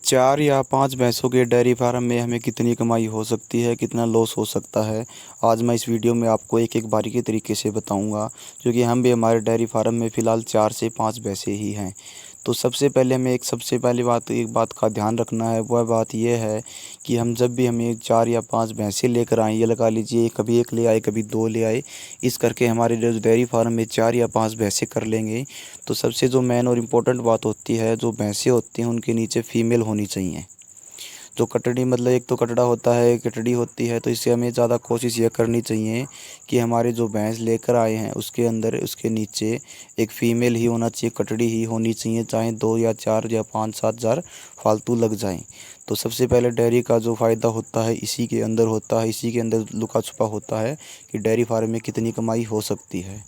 4 या 5 भैंसों के डेयरी फार्म में हमें कितनी कमाई हो सकती है, कितना लॉस हो सकता है। आज मैं इस वीडियो में आपको एक-एक बारीकी तरीके से बताऊंगा, क्योंकि हम भी हमारे डेयरी फार्म में फ़िलहाल 4 से 5 भैंसें ही हैं। तो सबसे पहली बात एक बात का ध्यान रखना है, वह बात ये है कि हम जब भी हमें 4 या 5 भैंसें लेकर आएँ, ये लगा लीजिए कभी 1 ले आए, कभी 2 ले आए, इस करके हमारे जो डेयरी फार्म में 4 या 5 भैंसें कर लेंगे, तो सबसे जो मेन और इम्पोर्टेंट बात होती है, जो भैंसें होती हैं उनके नीचे फ़ीमेल होनी चाहिए। जो कटड़ी मतलब एक तो कटड़ा होता है, एक कटड़ी होती है, तो इससे हमें ज़्यादा कोशिश ये करनी चाहिए कि हमारे जो भैंस लेकर आए हैं उसके अंदर उसके नीचे एक फ़ीमेल ही होना चाहिए, कटड़ी ही होनी चाहिए, चाहे 2 या 4 या 5-7 जार फालतू लग जाएँ। तो सबसे पहले डेयरी का जो फ़ायदा होता है इसी के अंदर होता है, इसी के अंदर लुका छुपा होता है कि डेयरी फार्म में कितनी कमाई हो सकती है।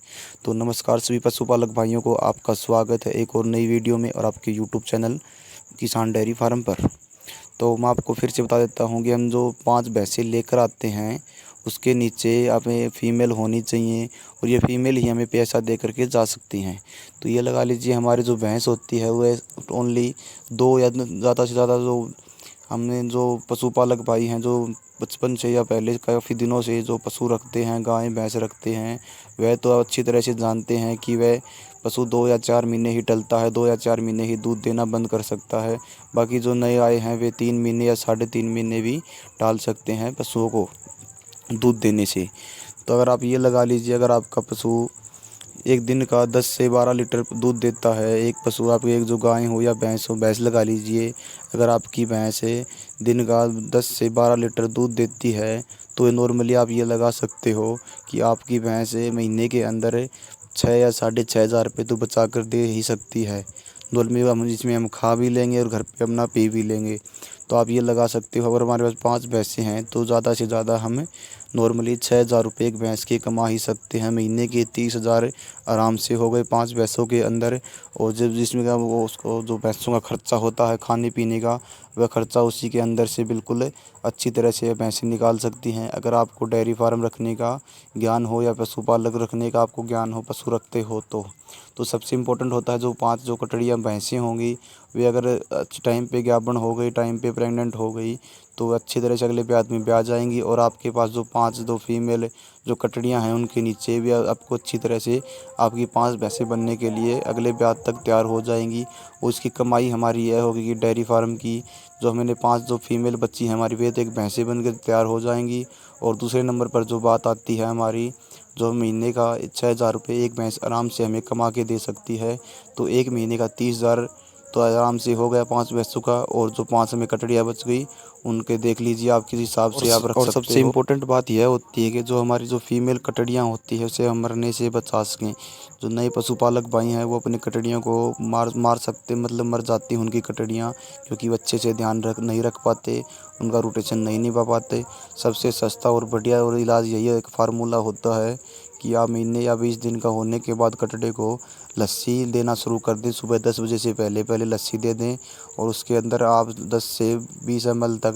तो नमस्कार सभी पशुपालक भाइयों को, आपका स्वागत है एक और नई वीडियो में और आपके यूट्यूब चैनल किसान डेयरी फार्म पर। तो मैं आपको फिर से बता देता हूँ कि हम जो 5 भैंसें लेकर आते हैं उसके नीचे हमें फ़ीमेल होनी चाहिए और ये फ़ीमेल ही हमें पैसा दे करके जा सकती हैं। तो ये लगा लीजिए हमारी जो भैंस होती है वह ओनली 2 या ज़्यादा से ज़्यादा जो हमने जो पशुपालक भाई हैं जो बचपन से या पहले काफ़ी दिनों से जो पशु रखते हैं, गाय भैंस रखते हैं, वह तो अच्छी तरह से जानते हैं कि वह पशु 2 या 4 महीने ही टलता है, 2 या 4 महीने ही दूध देना बंद कर सकता है। बाकी जो नए आए हैं वे 3 महीने या साढ़े 3 महीने भी टाल सकते हैं पशुओं को दूध देने से। तो अगर आप ये लगा लीजिए, अगर आपका पशु एक दिन का 10 से 12 लीटर दूध देता है, एक पशु आपकी एक जो गाय हो या भैंस हो, भैंस लगा लीजिए, अगर आपकी भैंस है दिन का 10 से 12 लीटर दूध देती है, तो नॉर्मली आप ये लगा सकते हो कि आपकी भैंस महीने के अंदर 6 या साढ़े 6 हज़ार रुपये तो बचा कर दे ही सकती है। नॉर्मली हम जिसमें हम खा भी लेंगे और घर पे अपना पी भी लेंगे। तो आप ये लगा सकते हो अगर हमारे पास 5 भैंसें हैं तो ज़्यादा से ज़्यादा हम नॉर्मली 6 हज़ार रुपये एक भैंस के कमा ही सकते हैं। महीने के 30 हज़ार आराम से हो गए 5 भैंसों के अंदर। और जब जिसमें का वो उसको जो भैंसों का खर्चा होता है खाने पीने का, वह खर्चा उसी के अंदर से बिल्कुल अच्छी तरह से भैंसें निकाल सकती हैं। अगर आपको डेयरी फार्म रखने का ज्ञान हो या पशुपालक रखने का आपको ज्ञान हो, पशु रखते हो तो सबसे इम्पोर्टेंट होता है जो 5 जो कटड़ियाँ भैंसें होंगी, वे अगर अच्छे टाइम पे गाभिन हो गई, टाइम पे प्रेग्नेंट हो गई, तो अच्छी तरह से अगले ब्यात में ब्याह जाएंगी और आपके पास जो 5 जो फीमेल जो कटड़ियाँ हैं उनके नीचे भी आपको अच्छी तरह से आपकी 5 भैंसें बनने के लिए अगले ब्यात तक तैयार हो जाएंगी। उसकी कमाई हमारी यह होगी कि डेयरी फार्म की जो हमने 5 जो फीमेल बच्ची हैं हमारी, वे तो एक भैंसें बन कर तैयार हो जाएंगी। और दूसरे नंबर पर जो बात आती है हमारी, जो महीने का 6 हज़ार रुपये एक भैंस आराम से हमें कमा के दे सकती है, तो एक महीने का 30 हज़ार तो आराम से हो गया 5 भैंसों का। और जो 5 हमें कटड़ियाँ बच गई उनके देख लीजिए आप किस हिसाब से आप रख सकते हो। सबसे इम्पोर्टेंट बात यह होती है कि जो हमारी जो फीमेल कटड़ियाँ होती है उसे हम मरने से बचा सकें। जो नए पशुपालक भाई हैं वो अपनी कटड़ियों को मार सकते, मतलब मर जाती हैं उनकी कटड़ियाँ, क्योंकि वो अच्छे से ध्यान नहीं रख पाते, उनका रोटेशन नहीं निभा पाते। सबसे सस्ता और बढ़िया और इलाज यही एक फार्मूला होता है कि आप महीने या 20 दिन का होने के बाद कटड़े को लस्सी देना शुरू कर दें। सुबह 10 बजे से पहले पहले लस्सी दे दें और उसके अंदर आप 10 से 20 ml तक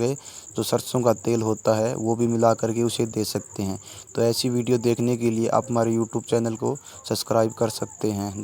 जो सरसों का तेल होता है वो भी मिला करके उसे दे सकते हैं। तो ऐसी वीडियो देखने के लिए आप हमारे यूट्यूब चैनल को सब्सक्राइब कर सकते हैं।